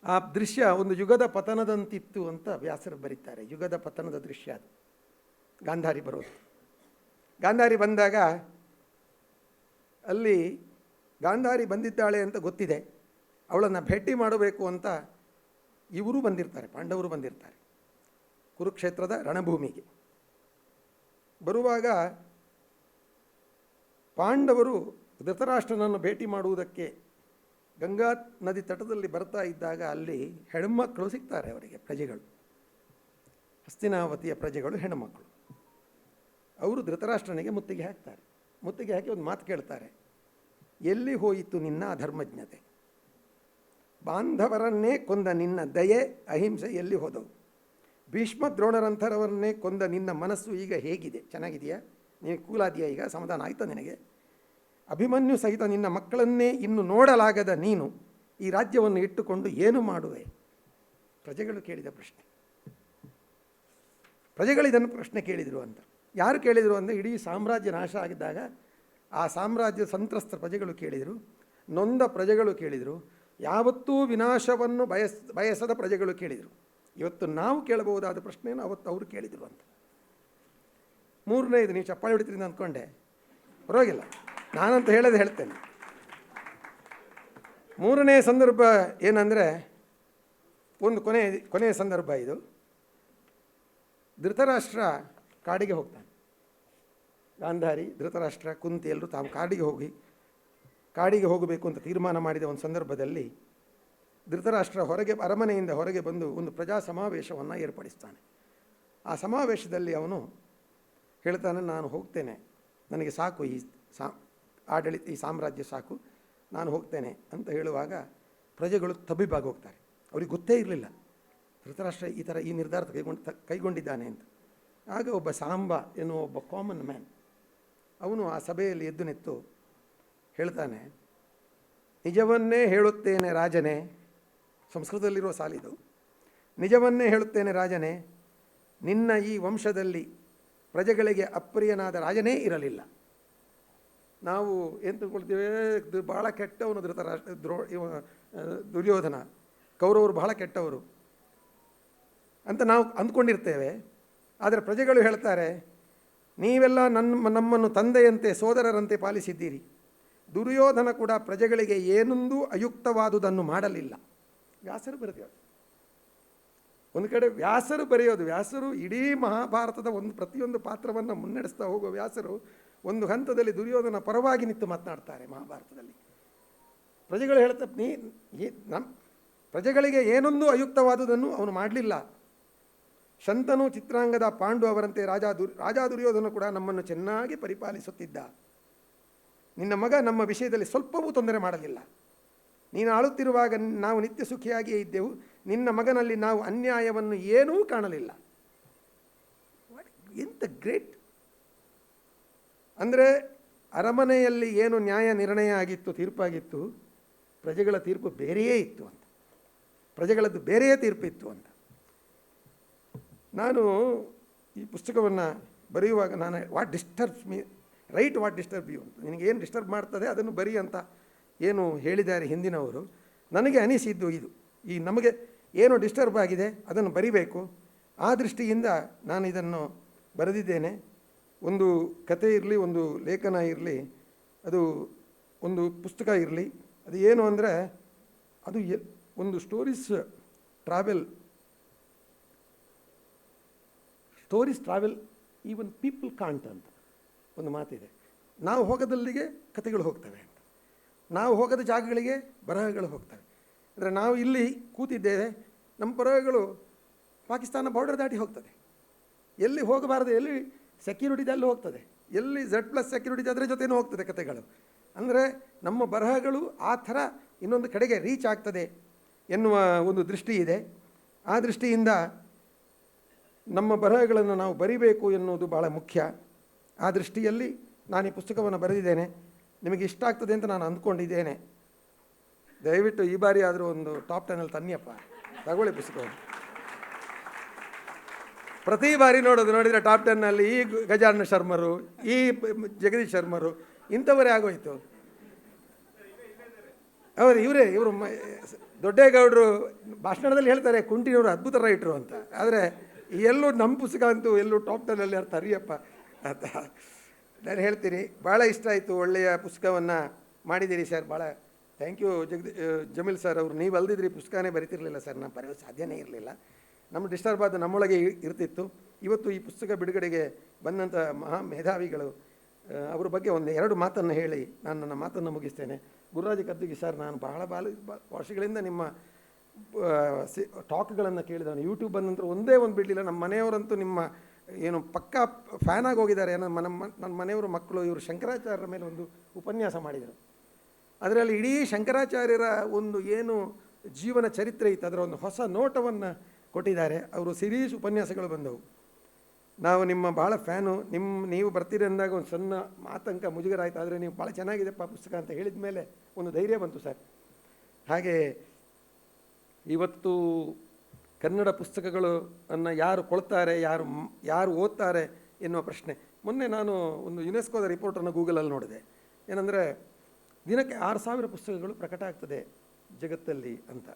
A: ಆ ದೃಶ್ಯ ಒಂದು ಯುಗದ ಪತನದಂತಿತ್ತು ಅಂತ ವ್ಯಾಸರು ಬರೀತಾರೆ. ಯುಗದ ಪತನದ ದೃಶ್ಯ ಅದು, ಗಾಂಧಾರಿ ಬರೋದು. ಗಾಂಧಾರಿ ಬಂದಾಗ ಅಲ್ಲಿ ಗಾಂಧಾರಿ ಬಂದಿದ್ದಾಳೆ ಅಂತ ಗೊತ್ತಿದೆ. ಅವಳನ್ನು ಭೇಟಿ ಮಾಡಬೇಕು ಅಂತ ಇವರು ಬಂದಿರ್ತಾರೆ, ಪಾಂಡವರು ಬಂದಿರ್ತಾರೆ ಕುರುಕ್ಷೇತ್ರದ ರಣಭೂಮಿಗೆ. ಬರುವಾಗ ಪಾಂಡವರು ಧೃತರಾಷ್ಟ್ರನನ್ನು ಭೇಟಿ ಮಾಡುವುದಕ್ಕೆ ಗಂಗಾ ನದಿ ತಟದಲ್ಲಿ ಬರ್ತಾ ಇದ್ದಾಗ ಅಲ್ಲಿ ಹೆಣ್ಮಕ್ಕಳು ಸಿಗ್ತಾರೆ ಅವರಿಗೆ, ಪ್ರಜೆಗಳು, ಹಸ್ತಿನಾವತಿಯ ಪ್ರಜೆಗಳು ಹೆಣ್ಣುಮಕ್ಕಳು. ಅವರು ಧೃತರಾಷ್ಟ್ರನಿಗೆ ಮುತ್ತಿಗೆ ಹಾಕ್ತಾರೆ. ಮುತ್ತಿಗೆ ಹಾಕಿ ಒಂದು ಮಾತು ಕೇಳ್ತಾರೆ, ಎಲ್ಲಿ ಹೋಯಿತು ನಿನ್ನ ಅಧರ್ಮಜ್ಞತೆ? ಬಾಂಧವರನ್ನೇ ಕೊಂದ ನಿನ್ನ ದಯೆ ಅಹಿಂಸೆ ಎಲ್ಲಿ ಹೋದವು? ಭೀಷ್ಮ ದ್ರೋಣರಂಥರವರನ್ನೇ ಕೊಂದ ನಿನ್ನ ಮನಸ್ಸು ಈಗ ಹೇಗಿದೆ? ಚೆನ್ನಾಗಿದೆಯಾ? ನೀನು ಕೂಲಾದಿಯಾ? ಈಗ ಸಮಾಧಾನ ಆಯ್ತಾ ನಿನಗೆ? ಅಭಿಮನ್ಯು ಸಹಿತ ನಿನ್ನ ಮಕ್ಕಳನ್ನೇ ಇನ್ನು ನೋಡಲಾಗದ ನೀನು ಈ ರಾಜ್ಯವನ್ನು ಇಟ್ಟುಕೊಂಡು ಏನು ಮಾಡುವೆ? ಪ್ರಜೆಗಳು ಕೇಳಿದ ಪ್ರಶ್ನೆ. ಪ್ರಜೆಗಳು ಇದನ್ನು ಪ್ರಶ್ನೆ ಕೇಳಿದರು ಅಂತ. ಯಾರು ಕೇಳಿದರು ಅಂದರೆ, ಇಡೀ ಸಾಮ್ರಾಜ್ಯ ನಾಶ ಆಗಿದ್ದಾಗ ಆ ಸಾಮ್ರಾಜ್ಯ ಸಂತ್ರಸ್ತ ಪ್ರಜೆಗಳು ಕೇಳಿದರು, ನೊಂದ ಪ್ರಜೆಗಳು ಕೇಳಿದರು, ಯಾವತ್ತೂ ವಿನಾಶವನ್ನು ಬಯಸದ ಪ್ರಜೆಗಳು ಕೇಳಿದರು. ಇವತ್ತು ನಾವು ಕೇಳಬಹುದಾದ ಪ್ರಶ್ನೆಯನ್ನು ಅವತ್ತು ಅವರು ಕೇಳಿದರು ಅಂತ. ಮೂರನೇದು, ನೀವು ಚಪ್ಪಾಳೆ ಹೊಡಿತೀರಿ ಅಂದ್ಕೊಂಡೆ, ಪರವಾಗಿಲ್ಲ, ನಾನಂತ ಹೇಳೋದು ಹೇಳ್ತೇನೆ. ಮೂರನೇ ಸಂದರ್ಭ ಏನಂದರೆ, ಒಂದು ಕೊನೆಯ ಸಂದರ್ಭ ಇದು. ಧೃತರಾಷ್ಟ್ರ ಕಾಡಿಗೆ ಹೋಗ್ತಾನೆ. ಗಾಂಧಾರಿ, ಧೃತರಾಷ್ಟ್ರ, ಕುಂತಿ ಎಲ್ಲರೂ ತಾವು ಕಾಡಿಗೆ ಹೋಗಬೇಕು ಅಂತ ತೀರ್ಮಾನ ಮಾಡಿದ ಒಂದು ಸಂದರ್ಭದಲ್ಲಿ ಧೃತರಾಷ್ಟ್ರ ಅರಮನೆಯಿಂದ ಹೊರಗೆ ಬಂದು ಒಂದು ಪ್ರಜಾ ಸಮಾವೇಶವನ್ನು ಏರ್ಪಡಿಸ್ತಾನೆ. ಆ ಸಮಾವೇಶದಲ್ಲಿ ಅವನು ಹೇಳ್ತಾನೆ, ನಾನು ಹೋಗ್ತೇನೆ, ನನಗೆ ಸಾಕು ಈ ಸಾಮ್ರಾಜ್ಯ ಸಾಕು, ನಾನು ಹೋಗ್ತೇನೆ ಅಂತ ಹೇಳುವಾಗ ಪ್ರಜೆಗಳು ತಬ್ಬಿಬ್ಬಾಗಿ ಹೋಗ್ತಾರೆ. ಅವ್ರಿಗೆ ಗೊತ್ತೇ ಇರಲಿಲ್ಲ ಧೃತರಾಷ್ಟ್ರ ಈ ನಿರ್ಧಾರ ಕೈಗೊಂಡಿದ್ದಾನೆ ಅಂತ. ಆಗ ಒಬ್ಬ ಸಾಂಬ ಎನ್ನುವ ಒಬ್ಬ ಕಾಮನ್ ಮ್ಯಾನ್ ಅವನು ಆ ಸಭೆಯಲ್ಲಿ ಎದ್ದು ನಿಂತು ಹೇಳ್ತಾನೆ, ನಿಜವನ್ನೇ ಹೇಳುತ್ತೇನೆ ರಾಜನೇ, ಸಂಸ್ಕೃತದಲ್ಲಿರುವ ಸಾಲಿದು, ನಿಜವನ್ನೇ ಹೇಳುತ್ತೇನೆ ರಾಜನೇ, ನಿನ್ನ ಈ ವಂಶದಲ್ಲಿ ಪ್ರಜೆಗಳಿಗೆ ಅಪ್ರಿಯನಾದ ರಾಜನೇ ಇರಲಿಲ್ಲ. ನಾವು ಏನು ತಿಳ್ಕೊಳ್ತೀವಿ, ಭಾಳ ಕೆಟ್ಟವನು ದುರ್ಯೋಧನ, ಕೌರವರು ಬಹಳ ಕೆಟ್ಟವರು ಅಂತ ನಾವು ಅಂದ್ಕೊಂಡಿರ್ತೇವೆ. ಆದರೆ ಪ್ರಜೆಗಳು ಹೇಳ್ತಾರೆ, ನೀವೆಲ್ಲ ನಮ್ಮನ್ನು ತಂದೆಯಂತೆ ಸೋದರರಂತೆ ಪಾಲಿಸಿದ್ದೀರಿ. ದುರ್ಯೋಧನ ಕೂಡ ಪ್ರಜೆಗಳಿಗೆ ಏನೊಂದು ಅಯುಕ್ತವಾದುದನ್ನು ಮಾಡಲಿಲ್ಲ. ವ್ಯಾಸರು ಬರೆಯೋದು ಒಂದು ಕಡೆ, ವ್ಯಾಸರು ಇಡೀ ಮಹಾಭಾರತದ ಪ್ರತಿಯೊಂದು ಪಾತ್ರವನ್ನು ಮುನ್ನಡೆಸ್ತಾ ಹೋಗುವ ವ್ಯಾಸರು ಒಂದು ಹಂತದಲ್ಲಿ ದುರ್ಯೋಧನ ಪರವಾಗಿ ನಿಂತು ಮಾತನಾಡ್ತಾರೆ ಮಹಾಭಾರತದಲ್ಲಿ. ಪ್ರಜೆಗಳು ಹೇಳ್ತಾ, ಪ್ರಜೆಗಳಿಗೆ ಏನೊಂದು ಅಯುಕ್ತವಾದುದನ್ನು ಅವನು ಮಾಡಲಿಲ್ಲ. ಶಂತನು ಚಿತ್ರಾಂಗದ ಪಾಂಡು ಅವರಂತೆ ರಾಜ ದುರ್ಯೋಧನ ಕೂಡ ನಮ್ಮನ್ನು ಚೆನ್ನಾಗಿ ಪರಿಪಾಲಿಸುತ್ತಿದ್ದ. ನಿನ್ನ ಮಗ ನಮ್ಮ ವಿಷಯದಲ್ಲಿ ಸ್ವಲ್ಪವೂ ತೊಂದರೆ ಮಾಡಲಿಲ್ಲ. ನೀನು ಆಳುತ್ತಿರುವಾಗ ನಾವು ನಿತ್ಯ ಸುಖಿಯಾಗಿಯೇ ಇದ್ದೆವು. ನಿನ್ನ ಮಗನಲ್ಲಿ ನಾವು ಅನ್ಯಾಯವನ್ನು ಏನೂ ಕಾಣಲಿಲ್ಲ. ಎಂತ ಗ್ರೇಟ್! ಅಂದರೆ ಅರಮನೆಯಲ್ಲಿ ಏನು ನ್ಯಾಯ ನಿರ್ಣಯ ಆಗಿತ್ತು, ತೀರ್ಪಾಗಿತ್ತು, ಪ್ರಜೆಗಳ ತೀರ್ಪು ಬೇರೆಯೇ ಇತ್ತು ಅಂತ, ಪ್ರಜೆಗಳದ್ದು ಬೇರೆಯೇ ತೀರ್ಪಿತ್ತು ಅಂತ. ನಾನು ಈ ಪುಸ್ತಕವನ್ನು ಬರೆಯುವಾಗ ನಾನು what disturbs me right what disturb you ಅಂತ, ನಿನಗೇನು ಡಿಸ್ಟರ್ಬ್ ಮಾಡ್ತದೆ ಅದನ್ನು ಬರಿ ಅಂತ ಏನು ಹೇಳಿದ್ದಾರೆ ಹಿಂದಿನವರು. ನನಗೆ ಅನಿಸಿದ್ದು ಇದು, ಈ ನಮಗೆ ಏನು ಡಿಸ್ಟರ್ಬ್ ಆಗಿದೆ ಅದನ್ನು ಬರಿಬೇಕು. ಆ ದೃಷ್ಟಿಯಿಂದ ನಾನು ಇದನ್ನು ಬರೆದಿದ್ದೇನೆ. ಒಂದು ಕತೆ ಇರಲಿ, ಒಂದು ಲೇಖನ ಇರಲಿ, ಅದು ಒಂದು ಪುಸ್ತಕ ಇರಲಿ, ಅದು ಏನು ಅಂದರೆ ಅದು ಒಂದು stories travel even people can't ಅಂತ ಒಂದು ಮಾತಿದೆ. ನಾವು ಹೋಗೋದಲ್ಲಿಗೆ ಕತೆಗಳು ಹೋಗ್ತವೆ ಅಂತ, ನಾವು ಹೋಗದ ಜಾಗಗಳಿಗೆ ಬರಹಗಳು ಹೋಗ್ತವೆ. ಅಂದರೆ ನಾವು ಇಲ್ಲಿ ಕೂತಿದ್ದೇವೆ, ನಮ್ಮ ಬರಹಗಳು ಪಾಕಿಸ್ತಾನ ಬಾರ್ಡರ್ ದಾಟಿ ಹೋಗ್ತದೆ. ಎಲ್ಲಿ ಹೋಗಬಾರದು, ಎಲ್ಲಿ ಸೆಕ್ಯೂರಿಟಿದೆ ಅಲ್ಲಿ ಹೋಗ್ತದೆ, ಎಲ್ಲಿ Z+ ಸೆಕ್ಯೂರಿಟಿ ಅದರ ಜೊತೆನೂ ಹೋಗ್ತದೆ ಕತೆಗಳು. ಅಂದರೆ ನಮ್ಮ ಬರಹಗಳು ಆ ಥರ ಇನ್ನೊಂದು ಕಡೆಗೆ ರೀಚ್ ಆಗ್ತದೆ ಎನ್ನುವ ಒಂದು ದೃಷ್ಟಿ ಇದೆ. ಆ ದೃಷ್ಟಿಯಿಂದ ನಮ್ಮ ಬರಹಗಳನ್ನು ನಾವು ಬರಿಬೇಕು ಎನ್ನುವುದು ಭಾಳ ಮುಖ್ಯ. ಆ ದೃಷ್ಟಿಯಲ್ಲಿ ನಾನು ಈ ಪುಸ್ತಕವನ್ನು ಬರೆದಿದ್ದೇನೆ. ನಿಮಗೆ ಇಷ್ಟ ಆಗ್ತದೆ ಅಂತ ನಾನು ಅಂದ್ಕೊಂಡಿದ್ದೇನೆ. ದಯವಿಟ್ಟು ಈ ಬಾರಿ ಆದರೂ ಒಂದು ಟಾಪ್ 10 ತನ್ನಿಯಪ್ಪ, ತಗೊಳ್ಳಿ ಪುಸ್ತಕವನ್ನು. ಪ್ರತಿ ಬಾರಿ ನೋಡಿದರೆ ಟಾಪ್ 10 ಈ ಗಜಾನನ ಶರ್ಮರು, ಈ ಜಗದೀಶ್ ಶರ್ಮರು ಇಂಥವರೇ ಆಗೋಯ್ತು. ಹೌದು, ಇವರು ದೊಡ್ಡೇಗೌಡರು ಭಾಷಣದಲ್ಲಿ ಹೇಳ್ತಾರೆ ಕುಂಟಿನವರು ಅದ್ಭುತ ರೈಟರು ಅಂತ. ಆದರೆ ಎಲ್ಲೂ ನಮ್ಮ ಪುಸ್ತಕ ಅಂತೂ ಎಲ್ಲೂ ಟಾಪ್ 10 ಯಾರು ತರಿಯಪ್ಪ ಅಂತ ನಾನು ಹೇಳ್ತೀನಿ. ಭಾಳ ಇಷ್ಟ ಆಯಿತು, ಒಳ್ಳೆಯ ಪುಸ್ತಕವನ್ನು ಮಾಡಿದ್ದೀರಿ ಸರ್, ಭಾಳ ಥ್ಯಾಂಕ್ ಯು ಜಮೀಲ್ ಸರ್. ಅವರು ನೀವು ಅಲ್ದಿದ್ರಿ ಪುಸ್ತಕನೇ ಬರಿತಿರಲಿಲ್ಲ ಸರ್, ನಾನು ಬರೆಯೋ ಸಾಧ್ಯನೇ ಇರಲಿಲ್ಲ. ನಮ್ಮ ಡಿಸ್ಟರ್ಬ್ ಆದ ನಮ್ಮೊಳಗೆ ಇರ್ತಿತ್ತು. ಇವತ್ತು ಈ ಪುಸ್ತಕ ಬಿಡುಗಡೆಗೆ ಬಂದಂಥ ಮಹಾ ಮೇಧಾವಿಗಳು ಅವ್ರ ಬಗ್ಗೆ ಒಂದು 2 ಮಾತನ್ನು ಹೇಳಿ ನಾನು ನನ್ನ ಮಾತನ್ನು ಮುಗಿಸ್ತೇನೆ. ಗುರುರಾಜ ಕರ್ಜಗಿ ಸರ್, ನಾನು ಬಹಳ ವರ್ಷಗಳಿಂದ ನಿಮ್ಮ ಟಾಕ್ಗಳನ್ನು ಕೇಳಿದವನು. ಯೂಟ್ಯೂಬ್ ಬಂದ ನಂತರ ಒಂದೇ ಒಂದು ಬಿಡಲಿಲ್ಲ. ನಮ್ಮ ಮನೆಯವರಂತೂ ನಿಮ್ಮ ಏನು ಪಕ್ಕಾ ಫ್ಯಾನ್ ಆಗಿ ಹೋಗಿದ್ದಾರೆ. ನನ್ನ ಮನೆಯವರು ಮಕ್ಕಳು ಇವರು ಶಂಕರಾಚಾರ್ಯರ ಮೇಲೆ ಒಂದು ಉಪನ್ಯಾಸ ಮಾಡಿದರು. ಅದರಲ್ಲಿ ಇಡೀ ಶಂಕರಾಚಾರ್ಯರ ಒಂದು ಏನು ಜೀವನ ಚರಿತ್ರೆ ಇತ್ತು ಅದರ ಒಂದು ಹೊಸ ನೋಟವನ್ನು ಕೊಟ್ಟಿದ್ದಾರೆ. ಅವರು ಸಿರೀಸ್ ಉಪನ್ಯಾಸಗಳು ಬಂದವು. ನಾವು ನಿಮ್ಮ ಭಾಳ ಫ್ಯಾನು. ನೀವು ಬರ್ತೀರಿ ಅಂದಾಗ ಒಂದು ಸಣ್ಣ ಆತಂಕ ಮುಜುಗರ ಆಯಿತು. ಆದರೆ ನೀವು ಭಾಳ ಚೆನ್ನಾಗಿದೆಪ್ಪ ಪುಸ್ತಕ ಅಂತ ಹೇಳಿದ ಮೇಲೆ ಒಂದು ಧೈರ್ಯ ಬಂತು ಸರ್. ಹಾಗೆ ಇವತ್ತು ಕನ್ನಡ ಪುಸ್ತಕಗಳು ಅನ್ನು ಯಾರು ಕೊಳ್ತಾರೆ, ಯಾರು ಓದ್ತಾರೆ ಎನ್ನುವ ಪ್ರಶ್ನೆ. ಮೊನ್ನೆ ನಾನು ಒಂದು ಯುನೆಸ್ಕೋದ ರಿಪೋರ್ಟನ್ನು ಗೂಗಲಲ್ಲಿ ನೋಡಿದೆ. ಏನಂದರೆ ದಿನಕ್ಕೆ 6,000 ಪುಸ್ತಕಗಳು ಪ್ರಕಟ ಆಗ್ತದೆ ಜಗತ್ತಲ್ಲಿ ಅಂತ.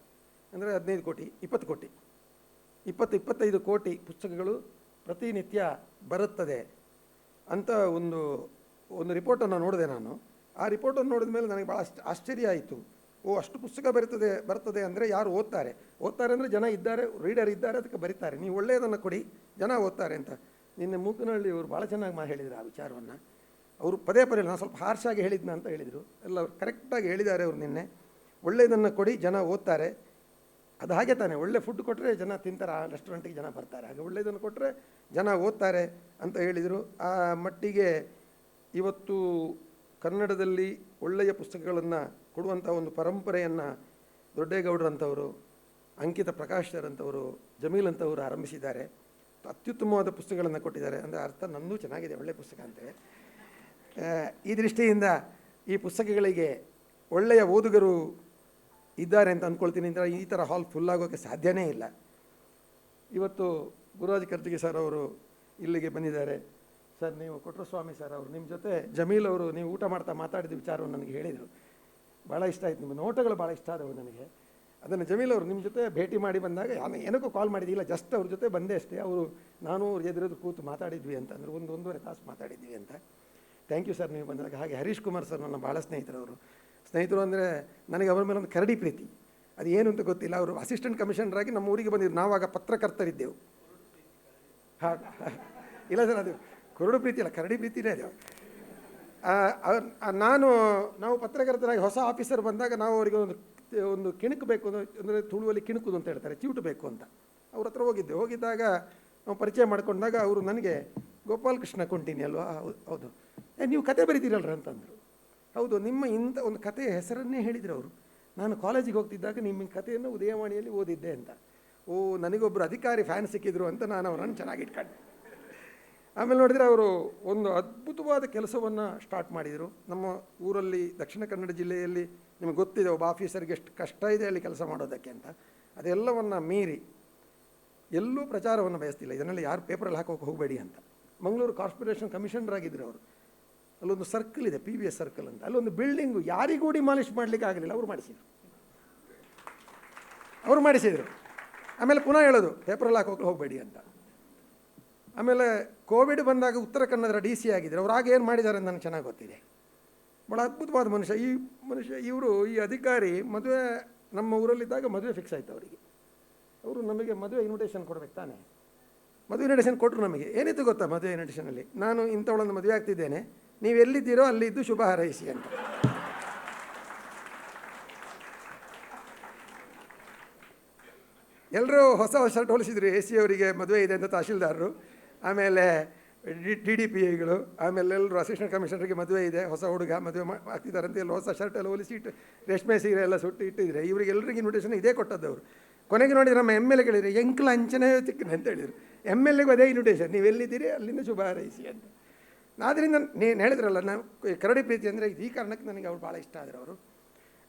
A: ಅಂದರೆ 15 ಕೋಟಿ 20 ಕೋಟಿ 25 ಕೋಟಿ ಪುಸ್ತಕಗಳು ಪ್ರತಿನಿತ್ಯ ಬರುತ್ತದೆ ಅಂತ ಒಂದು ರಿಪೋರ್ಟನ್ನು ನೋಡಿದೆ ನಾನು. ಆ ರಿಪೋರ್ಟನ್ನು ನೋಡಿದ ಮೇಲೆ ನನಗೆ ಭಾಳ ಆಶ್ಚರ್ಯ ಆಯಿತು. ಅಷ್ಟು ಪುಸ್ತಕ ಬರ್ತದೆ ಅಂದರೆ ಯಾರು ಓದ್ತಾರೆ ಅಂದರೆ ಜನ ಇದ್ದಾರೆ, ರೀಡರ್ ಇದ್ದಾರೆ, ಅದಕ್ಕೆ ಬರೀತಾರೆ. ನೀವು ಒಳ್ಳೆಯದನ್ನು ಕೊಡಿ, ಜನ ಓದ್ತಾರೆ ಅಂತ. ನಿನ್ನೆ ಮೂಕನಹಳ್ಳಿ ಅವರು ಭಾಳ ಚೆನ್ನಾಗಿ ಹೇಳಿದರು ಆ ವಿಚಾರವನ್ನು. ಅವರು ಪದೇ ನಾನು ಸ್ವಲ್ಪ ಹಾರ್ಷಾಗಿ ಹೇಳಿದ್ನ ಅಂತ ಹೇಳಿದರು. ಎಲ್ಲ ಅವ್ರು ಕರೆಕ್ಟಾಗಿ ಹೇಳಿದ್ದಾರೆ. ಅವರು ನಿನ್ನೆ ಒಳ್ಳೆಯದನ್ನು ಕೊಡಿ, ಜನ ಓದ್ತಾರೆ. ಅದು ಹಾಗೆ ತಾನೆ, ಒಳ್ಳೆ ಫುಡ್ ಕೊಟ್ಟರೆ ಜನ ತಿಂತಾರೆ, ಆ ರೆಸ್ಟೋರೆಂಟಿಗೆ ಜನ ಬರ್ತಾರೆ. ಹಾಗೆ ಒಳ್ಳೆಯದನ್ನು ಕೊಟ್ಟರೆ ಜನ ಓದ್ತಾರೆ ಅಂತ ಹೇಳಿದರು. ಆ ಮಟ್ಟಿಗೆ ಇವತ್ತು ಕನ್ನಡದಲ್ಲಿ ಒಳ್ಳೆಯ ಪುಸ್ತಕಗಳನ್ನು ಕೊಡುವಂಥ ಒಂದು ಪರಂಪರೆಯನ್ನು ದೊಡ್ಡೇಗೌಡರಂಥವರು, ಅಂಕಿತ ಪ್ರಕಾಶ್ರಂಥವರು, ಜಮೀಲ್ ಅಂಥವರು ಆರಂಭಿಸಿದ್ದಾರೆ. ಅತ್ಯುತ್ತಮವಾದ ಪುಸ್ತಕಗಳನ್ನು ಕೊಟ್ಟಿದ್ದಾರೆ. ಅಂದರೆ ಅರ್ಥ ನನ್ನೂ ಚೆನ್ನಾಗಿದೆ, ಒಳ್ಳೆಯ ಪುಸ್ತಕ ಅಂತೇಳಿ. ಈ ದೃಷ್ಟಿಯಿಂದ ಈ ಪುಸ್ತಕಗಳಿಗೆ ಒಳ್ಳೆಯ ಓದುಗರು ಇದ್ದಾರೆ ಅಂತ ಅಂದ್ಕೊಳ್ತೀನಿ. ಈ ಥರ ಹಾಲ್ ಫುಲ್ಲಾಗೋಕ್ಕೆ ಸಾಧ್ಯನೇ ಇಲ್ಲ. ಇವತ್ತು ಗುರುರಾಜ ಕರ್ಜಗಿ ಸರ್ ಅವರು ಇಲ್ಲಿಗೆ ಬಂದಿದ್ದಾರೆ. ಸರ್, ನೀವು ಕೊಟ್ರಸ್ವಾಮಿ ಸರ್ ಅವರು ನಿಮ್ಮ ಜೊತೆ ಜಮೀಲ್ ಅವರು ನೀವು ಊಟ ಮಾಡ್ತಾ ಮಾತಾಡಿದ ವಿಚಾರವನ್ನು ನನಗೆ ಹೇಳಿದರು. ಭಾಳ ಇಷ್ಟ ಆಯಿತು, ನಿಮ್ಮ ನೋಟಗಳು ಭಾಳ ಇಷ್ಟ ಆದವು ನನಗೆ. ಅದನ್ನು ಜಮೀಲ್ ಅವರು ನಿಮ್ಮ ಜೊತೆ ಭೇಟಿ ಮಾಡಿ ಬಂದಾಗ ಏನಕ್ಕೂ ಕಾಲ್ ಮಾಡಿದ್ದಿಲ್ಲ, ಜಸ್ಟ್ ಅವ್ರ ಜೊತೆ ಬಂದೆ ಅಷ್ಟೇ. ನಾನು ಅವ್ರು ಎದುರು ಕೂತು ಮಾತಾಡಿದ್ವಿ ಅಂತ ಅಂದರೆ 1-1.5 ತಾಸು ಮಾತಾಡಿದ್ವಿ ಅಂತ. ಥ್ಯಾಂಕ್ ಯು ಸರ್ ನೀವು ಬಂದಾಗ. ಹಾಗೆ ಹರೀಶ್ ಕುಮಾರ್ ಸರ್ ನನ್ನ ಭಾಳ ಸ್ನೇಹಿತರು ಅಂದರೆ ನನಗೆ ಅವರ ಮೇಲೆ ಒಂದು ಕರಡಿ ಪ್ರೀತಿ. ಅದು ಏನು ಅಂತ ಗೊತ್ತಿಲ್ಲ. ಅವರು ಅಸಿಸ್ಟೆಂಟ್ ಕಮಿಷನರಾಗಿ ನಮ್ಮ ಊರಿಗೆ ಬಂದಿದ್ರು. ನಾವಾಗ ಪತ್ರಕರ್ತರಿದ್ದೆವು. ಹಾಂ, ಇಲ್ಲ ಸರ್, ಅದು ಕುರುಡು ಪ್ರೀತಿ ಅಲ್ಲ, ಕರಡಿ ಪ್ರೀತಿನೇ ಅದು. ನಾವು ಪತ್ರಕರ್ತರಾಗಿ ಹೊಸ ಆಫೀಸರ್ ಬಂದಾಗ ನಾವು ಅವರಿಗೆ ಒಂದು ಕಿಣುಕಬೇಕು ಅಂದರೆ ತುಳುವಲ್ಲಿ ಕಿಣುಕುದು ಅಂತ ಹೇಳ್ತಾರೆ, ಚಿವುಟಬೇಕು ಅಂತ. ಅವ್ರ ಹತ್ರ ಹೋಗಿದ್ದಾಗ ನಾವು ಪರಿಚಯ ಮಾಡ್ಕೊಂಡಾಗ ಅವರು ನನಗೆ ಗೋಪಾಲಕೃಷ್ಣ ಕೊಂಟಿನಿ ಅಲ್ವಾ, ಹೌದು, ನೀವು ಕತೆ ಬರೀತೀರಲ್ರ ಅಂತಂದರು. ಹೌದು, ನಿಮ್ಮ ಇಂಥ ಒಂದು ಕಥೆಯ ಹೆಸರನ್ನೇ ಹೇಳಿದರು ಅವರು. ನಾನು ಕಾಲೇಜಿಗೆ ಹೋಗ್ತಿದ್ದಾಗ ನಿಮ್ಮ ಕಥೆಯನ್ನು ಉದಯವಾಣಿಯಲ್ಲಿ ಓದಿದ್ದೆ ಅಂತ. ನನಗೊಬ್ಬರು ಅಧಿಕಾರಿ ಫ್ಯಾನ್ ಸಿಕ್ಕಿದ್ರು ಅಂತ ನಾನು ಅವರನ್ನು ಚೆನ್ನಾಗಿ ಇಟ್ಕೊಂಡೆ. ಆಮೇಲೆ ನೋಡಿದರೆ ಅವರು ಒಂದು ಅದ್ಭುತವಾದ ಕೆಲಸವನ್ನು ಸ್ಟಾರ್ಟ್ ಮಾಡಿದರು. ನಮ್ಮ ಊರಲ್ಲಿ ದಕ್ಷಿಣ ಕನ್ನಡ ಜಿಲ್ಲೆಯಲ್ಲಿ ನಿಮಗೆ ಗೊತ್ತಿದೆ ಒಬ್ಬ ಆಫೀಸರ್ಗೆ ಎಷ್ಟು ಕಷ್ಟ ಇದೆ ಅಲ್ಲಿ ಕೆಲಸ ಮಾಡೋದಕ್ಕೆ ಅಂತ. ಅದೆಲ್ಲವನ್ನು ಮೀರಿ ಎಲ್ಲೂ ಪ್ರಚಾರವನ್ನು ಬಯಸ್ತಿಲ್ಲ, ಇದನ್ನೆಲ್ಲ ಯಾರು ಪೇಪರಲ್ಲಿ ಹಾಕೋಕೆ ಹೋಗಬೇಡಿ ಅಂತ. ಮಂಗಳೂರು ಕಾರ್ಪೊರೇಷನ್ ಕಮಿಷನರ್ ಆಗಿದ್ದರು ಅವರು. ಅಲ್ಲೊಂದು ಸರ್ಕಲ್ ಇದೆ, PVS ಸರ್ಕಲ್ ಅಂತ, ಅಲ್ಲೊಂದು ಬಿಲ್ಡಿಂಗು ಯಾರಿಗೂ ಡಿಮಾಲಿಷ್ ಮಾಡಲಿಕ್ಕೆ ಆಗಲಿಲ್ಲ, ಅವರು ಮಾಡಿಸಿದರು. ಆಮೇಲೆ ಪುನಃ ಹೇಳೋದು ಪೇಪರಲ್ಲಿ ಹಾಕೋಕೆ ಹೋಗಬೇಡಿ ಅಂತ. ಆಮೇಲೆ ಕೋವಿಡ್ ಬಂದಾಗ ಉತ್ತರ ಕನ್ನಡದ DC ಆಗಿದ್ದರು. ಅವ್ರು ಆಗ ಏನು ಮಾಡಿದ್ದಾರೆ ಅಂತ ನನಗೆ ಚೆನ್ನಾಗಿ ಗೊತ್ತಿದೆ. ಭಾಳ ಅದ್ಭುತವಾದ ಮನುಷ್ಯ ಇವರು. ಈ ಅಧಿಕಾರಿ ಮದುವೆ ನಮ್ಮ ಊರಲ್ಲಿದ್ದಾಗ ಮದುವೆ ಫಿಕ್ಸ್ ಆಯಿತು ಅವರಿಗೆ. ಅವರು ನಮಗೆ ಮದುವೆ ಇನ್ವಿಟೇಷನ್ ಕೊಡಬೇಕು ತಾನೆ. ಮದುವೆ ಇನ್ವಿಟೇಷನ್ ಕೊಟ್ಟರು ನಮಗೆ. ಏನಿತ್ತು ಗೊತ್ತಾ ಮದುವೆ ಇನ್ವಿಟೇಷನಲ್ಲಿ? ನಾನು ಇಂಥವಳೊಂದು ಮದುವೆ ಆಗ್ತಿದ್ದೇನೆ, ನೀವು ಎಲ್ಲಿದ್ದೀರೋ ಅಲ್ಲಿದ್ದು ಶುಭ ಹಾರೈಸಿ ಅಂತ. ಎಲ್ಲರೂ ಹೊಸ ಶರ್ಟ್ ಹೊಲಿಸಿದ್ರು. AC ಅವರಿಗೆ ಮದುವೆ ಇದೆ ಅಂತ ತಹಶೀಲ್ದಾರರು, ಆಮೇಲೆ DDPIಗಳು, ಆಮೇಲೆ ಎಲ್ಲರೂ ಅಸಿಸ್ಟೆಂಟ್ ಕಮಿಷನರ್ಗೆ ಮದುವೆ ಇದೆ, ಹೊಸ ಹುಡುಗ ಮದುವೆ ಆಗ್ತಿದ್ದಾರೆ ಅಂತ ಎಲ್ಲ ಹೊಸ ಶರ್ಟ್ ಎಲ್ಲ ಹೊಲಿಸಿ ಇಟ್ಟು ರೇಷ್ಮೆ ಸೀರೆ ಎಲ್ಲ ಸುಟ್ಟು ಇಟ್ಟಿದ್ರೆ ಇವರಿಗೆ ಎಲ್ಲರಿಗೆ ಇನ್ವಿಟೇಷನ್ ಇದೇ ಕೊಟ್ಟದ್ದವರು. ಕೊನೆಗೆ ನೋಡಿದ್ರೆ ನಮ್ಮ MLA ಕೇಳಿದ್ರು, ಎಂಕ್ಲ ಅಂಚನೆ ತಿಕ್ಕನೆ ಅಂತ ಹೇಳಿದರು. MLAಗೂ ಅದೇ ಇನ್ವಿಟೇಷನ್, ನೀವು ಎಲ್ಲಿದ್ದೀರಿ ಅಲ್ಲಿಂದ ಶುಭ ಹಾರೈಸಿ ಅಂತ. ಆದ್ದರಿಂದ ನೀನು ಹೇಳಿದ್ರಲ್ಲ, ನಾವು ಕರಡಿ ಪ್ರೀತಿ ಅಂದರೆ ಈ ಕಾರಣಕ್ಕೆ ನನಗೆ ಅವ್ರು ಭಾಳ ಇಷ್ಟ ಆದರು.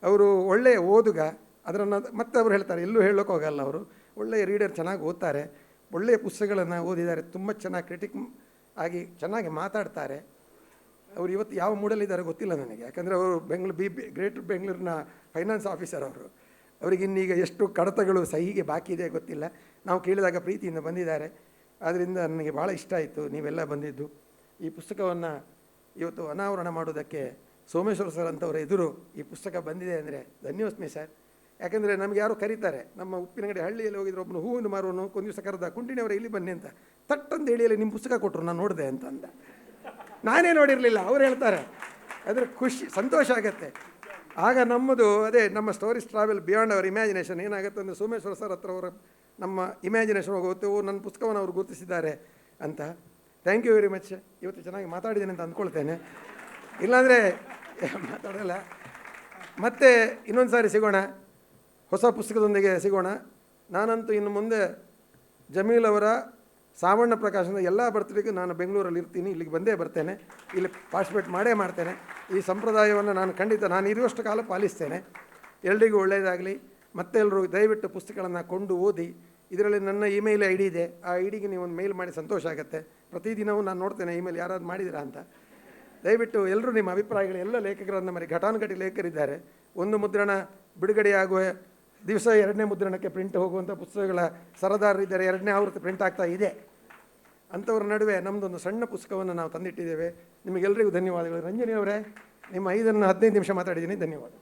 A: ಅವರು ಒಳ್ಳೆಯ ಓದುಗ, ಅದನ್ನು ಮತ್ತೆ ಅವ್ರು ಹೇಳ್ತಾರೆ, ಎಲ್ಲೂ ಹೇಳೋಕೆ ಹೋಗಲ್ಲ. ಅವರು ಒಳ್ಳೆಯ ರೀಡರ್, ಚೆನ್ನಾಗಿ ಓದ್ತಾರೆ, ಒಳ್ಳೆಯ ಪುಸ್ತಕಗಳನ್ನು ಓದಿದ್ದಾರೆ, ತುಂಬ ಚೆನ್ನಾಗಿ ಕ್ರಿಟಿಕ್ ಆಗಿ ಚೆನ್ನಾಗಿ ಮಾತಾಡ್ತಾರೆ. ಅವರು ಇವತ್ತು ಯಾವ ಮೂಡಲ್ಲಿದ್ದಾರೆ ಗೊತ್ತಿಲ್ಲ ನನಗೆ, ಯಾಕಂದರೆ ಅವರು ಗ್ರೇಟರ್ ಬೆಂಗಳೂರಿನ ಫೈನಾನ್ಸ್ ಆಫೀಸರ್ ಅವರು. ಅವರಿಗೆ ಇನ್ನೀಗ ಎಷ್ಟು ಕಡತಗಳು ಸಹಿಗೆ ಬಾಕಿ ಇದೆ ಗೊತ್ತಿಲ್ಲ. ನಾವು ಕೇಳಿದಾಗ ಪ್ರೀತಿಯಿಂದ ಬಂದಿದ್ದಾರೆ. ಆದ್ದರಿಂದ ನನಗೆ ಭಾಳ ಇಷ್ಟ ಆಯಿತು ನೀವೆಲ್ಲ ಬಂದಿದ್ದು. ಈ ಪುಸ್ತಕವನ್ನು ಇವತ್ತು ಅನಾವರಣ ಮಾಡೋದಕ್ಕೆ ಸೋಮೇಶ್ವರ ಸರ್ ಅಂತವರ ಎದುರು ಈ ಪುಸ್ತಕ ಬಂದಿದೆ ಅಂದರೆ ಧನ್ಯೋಸ್ಮಿ ಸರ್. ಯಾಕಂದರೆ ನಮಗೆ ಯಾರು ಕರೀತಾರೆ, ನಮ್ಮ ಉಪ್ಪಿನಂಗಡಿ ಹಳ್ಳಿಯಲ್ಲಿ ಹೋಗಿದ್ರು, ಒಬ್ಬನು ಹೂವನ್ನು ಮಾರುವನು ಒಂದು ದಿವಸ ಕರೆದ, ಕುಂಟಿನವರ ಇಲ್ಲಿ ಬನ್ನಿ ಅಂತ, ತಟ್ಟಂತ ಹೇಳಿಯಲ್ಲಿ ನಿಮ್ಮ ಪುಸ್ತಕ ಕೊಟ್ಟರು, ನಾನು ನೋಡಿದೆ ಅಂತ ಅಂದ. ನಾನೇ ನೋಡಿರಲಿಲ್ಲ, ಅವ್ರು ಹೇಳ್ತಾರೆ. ಅದರ ಖುಷಿ ಸಂತೋಷ ಆಗುತ್ತೆ. ಆಗ ನಮ್ಮದು ಅದೇ ನಮ್ಮ stories travel beyond our imagination ಏನಾಗುತ್ತೆ ಅಂದರೆ ಸೋಮೇಶ್ವರ ಸರ್ ಹತ್ರ ಅವರ ನಮ್ಮ ಇಮ್ಯಾಜಿನೇಷನ್ ಹೋಗುತ್ತೆ, ನನ್ನ ಪುಸ್ತಕವನ್ನು ಅವರು ಗುರುತಿಸಿದ್ದಾರೆ ಅಂತ. Thank you very much. ಇವತ್ತು ಚೆನ್ನಾಗಿ ಮಾತಾಡಿದ್ದೇನೆ ಅಂತ ಅಂದ್ಕೊಳ್ತೇನೆ, ಇಲ್ಲಾಂದರೆ ಮಾತಾಡೋಲ್ಲ. ಮತ್ತೆ ಇನ್ನೊಂದು ಸಾರಿ ಸಿಗೋಣ, ಹೊಸ ಪುಸ್ತಕದೊಂದಿಗೆ ಸಿಗೋಣ. ನಾನಂತೂ ಇನ್ನು ಮುಂದೆ ಜಮೀಲ್ ಅವರ ಸಾವಣ್ಣ ಪ್ರಕಾಶನದ ಎಲ್ಲ ಬರ್ತ್ಡೇಗೂ ನಾನು ಬೆಂಗಳೂರಲ್ಲಿ ಇರ್ತೀನಿ, ಇಲ್ಲಿಗೆ ಬಂದೇ ಬರ್ತೇನೆ, ಇಲ್ಲಿ ಪಾರ್ಟಿಸಿಪೇಟ್ ಮಾಡೇ ಮಾಡ್ತೇನೆ. ಈ ಸಂಪ್ರದಾಯವನ್ನು ನಾನು ಖಂಡಿತ ನಾನು ಇರುವಷ್ಟು ಕಾಲ ಪಾಲಿಸ್ತೇನೆ. ಎಲ್ರಿಗೂ ಒಳ್ಳೆಯದಾಗಲಿ. ಮತ್ತೆಲ್ಲರೂ ದಯವಿಟ್ಟು ಪುಸ್ತಕಗಳನ್ನು ಕೊಂಡು ಓದಿ. ಇದರಲ್ಲಿ ನನ್ನ ಇಮೇಲ್ ID ಇದೆ, ಆ IDಗೆ ನೀವು ಒಂದು ಮೇಲ್ ಮಾಡಿ, ಸಂತೋಷ ಆಗುತ್ತೆ. ಪ್ರತಿದಿನವೂ ನಾನು ನೋಡ್ತೇನೆ ಇಮೇಲ್ ಯಾರಾದ್ರು ಮಾಡಿದ್ದೀರಾ ಅಂತ. ದಯವಿಟ್ಟು ಎಲ್ಲರೂ ನಿಮ್ಮ ಅಭಿಪ್ರಾಯಗಳು, ಎಲ್ಲ ಲೇಖಕರನ್ನು ಮರಿ ಘಟಾನುಘಟಿ ಲೇಖಕರಿದ್ದಾರೆ. ಒಂದು ಮುದ್ರಣ ಬಿಡುಗಡೆಯಾಗುವ ದಿವಸ 2ನೇ ಮುದ್ರಣಕ್ಕೆ ಪ್ರಿಂಟ್ ಹೋಗುವಂಥ ಪುಸ್ತಕಗಳ ಸರದಾರರಿದ್ದಾರೆ, 2ನೇ ಆವೃತ್ತಿ ಪ್ರಿಂಟ್ ಆಗ್ತಾ ಇದೆ. ಅಂಥವ್ರ ನಡುವೆ ನಮ್ಮದೊಂದು ಸಣ್ಣ ಪುಸ್ತಕವನ್ನು ನಾವು ತಂದಿಟ್ಟಿದ್ದೇವೆ. ನಿಮಗೆಲ್ಲರಿಗೂ ಧನ್ಯವಾದಗಳು. ರಂಜನಿ ಅವರೇ, ನಿಮ್ಮ 5-15 ನಿಮಿಷ ಮಾತಾಡಿದ್ದೀನಿ, ಧನ್ಯವಾದ.